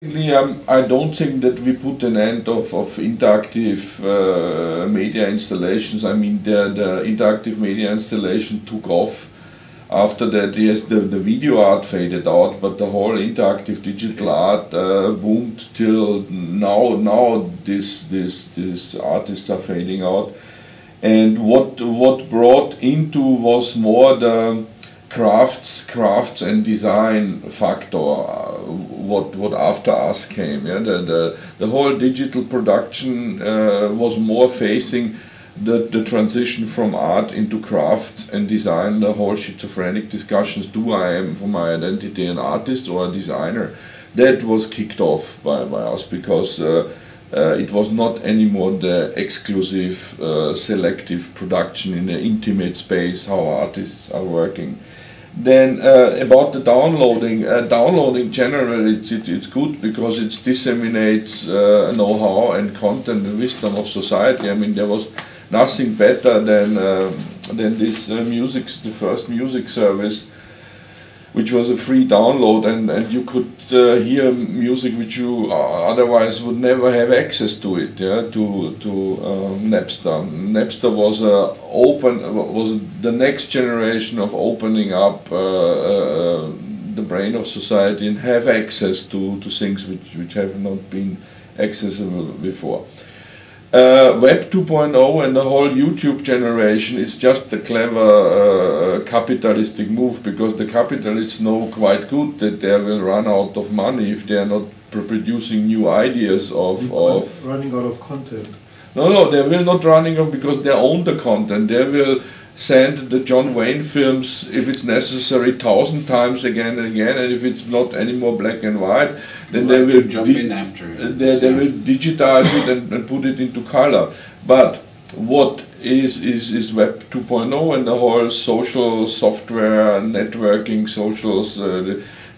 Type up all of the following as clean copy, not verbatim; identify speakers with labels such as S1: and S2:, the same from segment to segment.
S1: I don't think that we put an end of interactive media installations. I mean, the interactive media installation took off. After that, yes, the video art faded out, but the whole interactive digital art boomed till now. Now these artists are fading out, and what brought into was more the crafts and design factor. What after us came, yeah, the whole digital production was more facing the transition from art into crafts and design, the whole schizophrenic discussions, do I am for my identity an artist or a designer, that was kicked off by us, because it was not anymore the exclusive selective production in an intimate space how artists are working. Then about the downloading generally it's good because it disseminates know-how and content and wisdom of society. I mean, there was nothing better than this the first music service, which was a free download, and you could hear music which you otherwise would never have access to it. Yeah, to Napster. Napster was was the next generation of opening up the brain of society and have access to things which have not been accessible before. Web 2.0 and the whole YouTube generation is just a clever capitalistic move, because the capitalists know quite good that they will run out of money if they are not producing new ideas of
S2: running out of content.
S1: No, they will not running out because they own the content. They will send the John Wayne films, if it's necessary, 1,000 times again and again, and if it's not anymore black and white, then they will
S3: jump in after it.
S1: They will digitize it and put it into color. But what is Web 2.0 and the whole social software networking socials?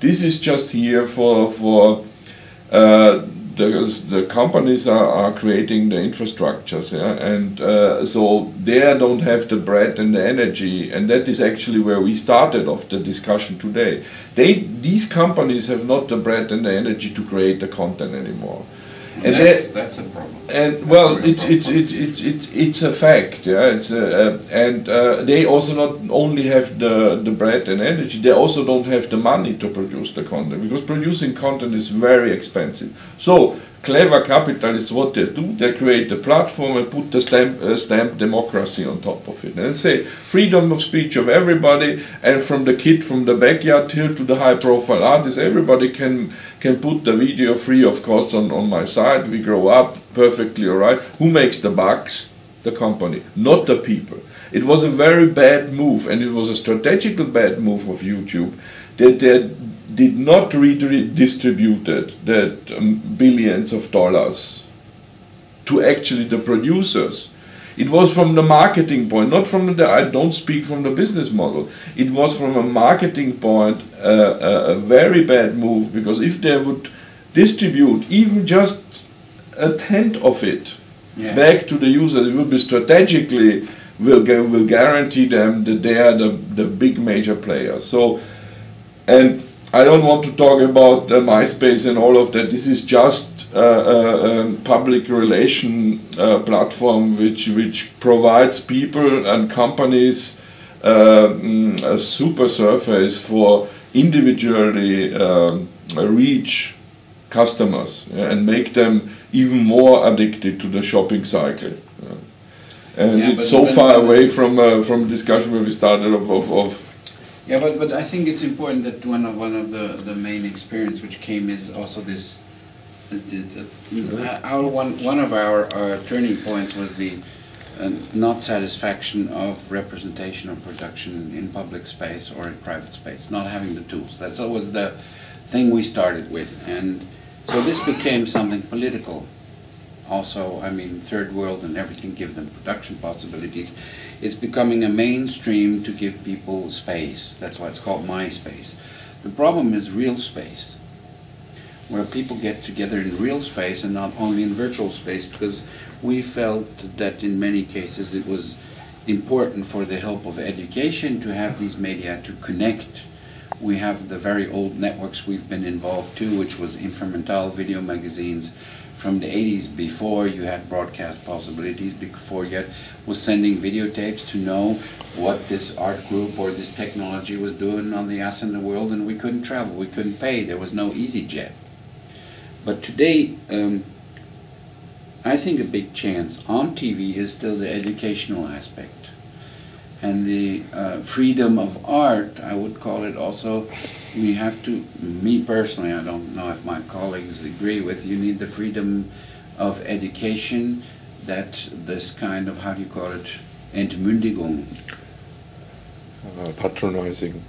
S1: This is just here for the companies are creating the infrastructures, yeah? And so they don't have the breadth and the energy, and that is actually where we started off the discussion today. These companies have not the breadth and the energy to create the content anymore.
S3: And that's a problem.
S1: And well, it's a fact, yeah. And they also not only have the breadth and energy, they also don't have the money to produce the content, because producing content is very expensive. So clever capitalists, what they do, they create a platform and put the stamp democracy on top of it, and say freedom of speech of everybody, and from the kid from the backyard till to the high-profile artist, everybody can put the video free of cost on my site. We grow up perfectly alright. Who makes the bucks? The company, not the people. It was a very bad move, and it was a strategical bad move of YouTube that they did not redistribute that billions of dollars to actually the producers. It was from the marketing point, not from the, I don't speak from the business model. It was from a marketing point a very bad move, because if they would distribute even just a tenth of it back to the user, it would be strategically, will guarantee them that they are the big major players. So, and I don't want to talk about MySpace and all of that. This is just a public relation platform which provides people and companies a super surface for individually reach customers, and make them even more addicted to the shopping cycle. And it's so far away from discussion where we started of
S3: yeah, but I think it's important that one of the main experience which came is also this. One of our turning points was the not satisfaction of representation or production in public space or in private space, not having the tools. That's always the thing we started with, and so this became something political. Also, I mean, third world and everything, give them production possibilities. It's becoming a mainstream to give people space. That's why it's called MySpace. The problem is real space, where people get together in real space and not only in virtual space, because we felt that in many cases it was important for the help of education to have these media to connect We have the very old networks we've been involved to, which was Infomental video magazines from the 80s, before you had broadcast possibilities, before you was sending videotapes to know what this art group or this technology was doing on the ass in the world, and we couldn't travel, we couldn't pay, there was no EasyJet. But today, I think a big chance on TV is still the educational aspect. And the freedom of art, I would call it also, we have to, me personally, I don't know if my colleagues agree with, you need the freedom of education, that this kind of, how do you call it, Entmündigung.
S1: Patronizing.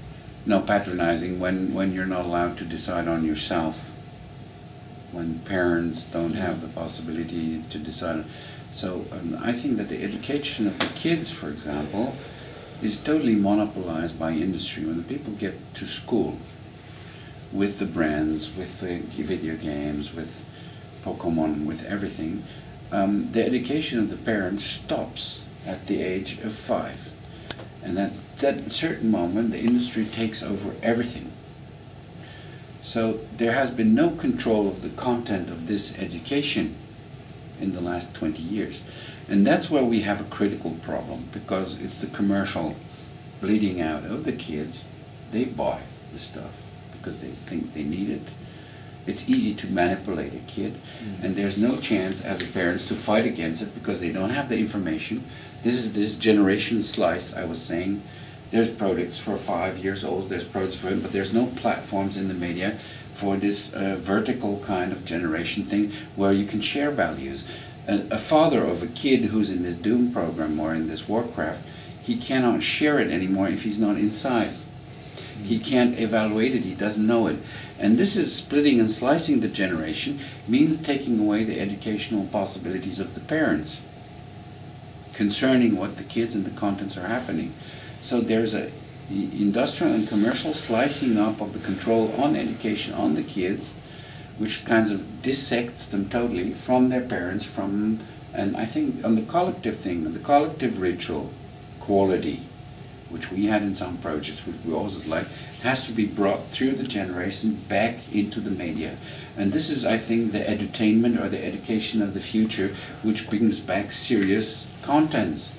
S3: No, patronizing, when you're not allowed to decide on yourself, when parents don't have the possibility to decide. So I think that the education of the kids, for example, is totally monopolized by industry. When the people get to school with the brands, with the video games, with Pokemon, with everything, the education of the parents stops at the age of 5. And at that certain moment, the industry takes over everything. So there has been no control of the content of this education in the last 20 years. And that's where we have a critical problem, because it's the commercial bleeding out of the kids. They buy the stuff because they think they need it. It's easy to manipulate a kid, and there's no chance as a parents to fight against it because they don't have the information. This is this generation slice I was saying. There's products for 5 years old, there's products for it, but there's no platforms in the media for this vertical kind of generation thing where you can share values. A father of a kid who's in this Doom program or in this Warcraft, he cannot share it anymore if he's not inside. He can't evaluate it, he doesn't know it. And this is splitting and slicing the generation, means taking away the educational possibilities of the parents concerning what the kids and the contents are happening. So there's a industrial and commercial slicing up of the control on education on the kids, which kinds of dissects them totally from their parents, and I think on the collective thing, the collective ritual quality, which we had in some projects, which we always like, has to be brought through the generation back into the media. And this is, I think, the edutainment or the education of the future, which brings back serious contents.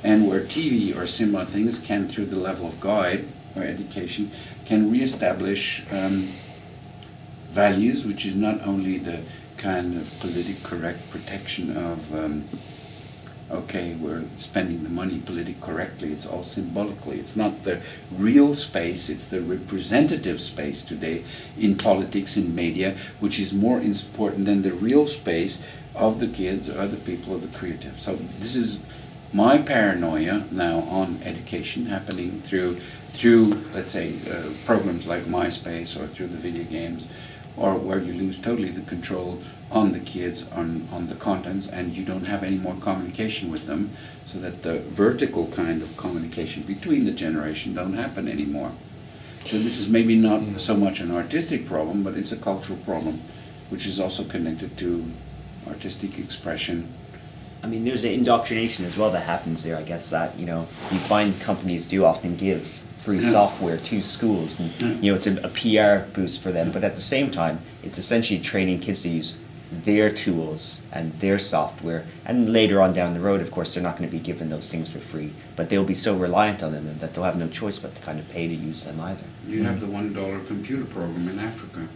S3: And where TV or similar things can, through the level of guide or education, can re-establish values, which is not only the kind of politically correct protection of okay, we're spending the money politically correctly, it's all symbolically. It's not the real space, it's the representative space today in politics, in media, which is more important than the real space of the kids or the people of the creative. So this is my paranoia now on education happening through let's say, programs like MySpace or through the video games, or where you lose totally the control on the kids, on the contents, and you don't have any more communication with them, so that the vertical kind of communication between the generation don't happen anymore. So this is maybe not so much an artistic problem, but it's a cultural problem, which is also connected to artistic expression.
S4: I mean, there's an indoctrination as well that happens there, I guess, that, you find companies do often give free software to schools, and it's a PR boost for them, but at the same time it's essentially training kids to use their tools and their software, and later on down the road, of course, they're not going to be given those things for free, but they'll be so reliant on them that they'll have no choice but to kind of pay to use them either.
S3: You have the $1 computer program in Africa.